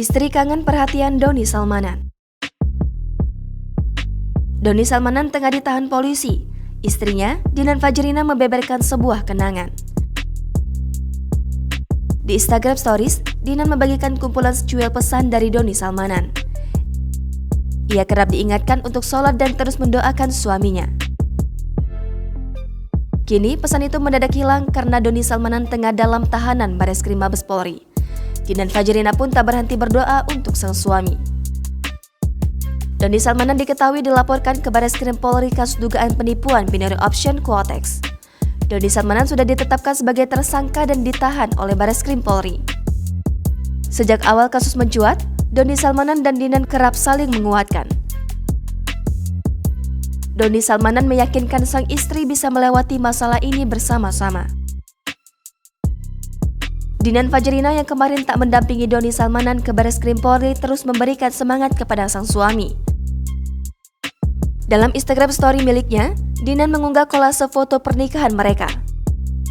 Istri kangen perhatian Doni Salmanan. Doni Salmanan tengah ditahan polisi. Istrinya, Dinan Fajrina, membeberkan sebuah kenangan. Di Instagram Stories, Dinan membagikan kumpulan secuil pesan dari Doni Salmanan. Ia kerap diingatkan untuk sholat dan terus mendoakan suaminya. Kini pesan itu mendadak hilang karena Doni Salmanan tengah dalam tahanan Bareskrim Mabes Polri. Dinan Fajrina pun tak berhenti berdoa untuk sang suami. Doni Salmanan diketahui dilaporkan ke Bareskrim Polri kasus dugaan penipuan binary option Quotex. Doni Salmanan sudah ditetapkan sebagai tersangka dan ditahan oleh Bareskrim Polri. Sejak awal kasus mencuat, Doni Salmanan dan Dinan kerap saling menguatkan. Doni Salmanan meyakinkan sang istri bisa melewati masalah ini bersama-sama. Dinan Fajrina yang kemarin tak mendampingi Doni Salmanan ke Bareskrim Polri terus memberikan semangat kepada sang suami. Dalam Instagram story miliknya, Dinan mengunggah kolase foto pernikahan mereka.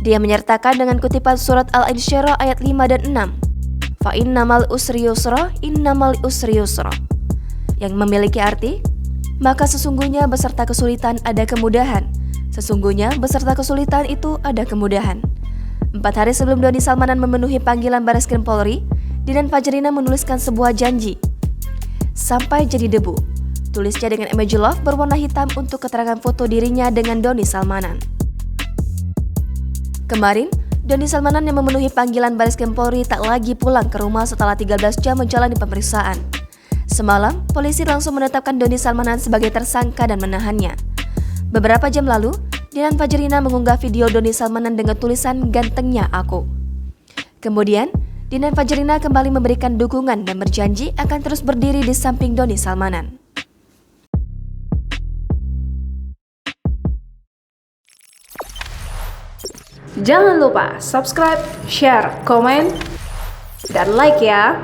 Dia menyertakan dengan kutipan surat Al-Insyirah ayat 5 dan 6. Fa innamal usri yusra, innamal usri yusra. Yang memiliki arti, maka sesungguhnya beserta kesulitan ada kemudahan. Sesungguhnya beserta kesulitan itu ada kemudahan. 4 hari sebelum Doni Salmanan memenuhi panggilan Bareskrim Polri, Dinan Fajrina menuliskan sebuah janji. Sampai jadi debu, tulisnya dengan emoji love berwarna hitam untuk keterangan foto dirinya dengan Doni Salmanan. Kemarin, Doni Salmanan yang memenuhi panggilan Bareskrim Polri tak lagi pulang ke rumah setelah 13 jam menjalani pemeriksaan. Semalam, polisi langsung menetapkan Doni Salmanan sebagai tersangka dan menahannya. Beberapa jam lalu, Dinan Fajrina mengunggah video Doni Salmanan dengan tulisan "Gantengnya Aku". Kemudian, Dinan Fajrina kembali memberikan dukungan dan berjanji akan terus berdiri di samping Doni Salmanan. Jangan lupa subscribe, share, komen, dan like ya!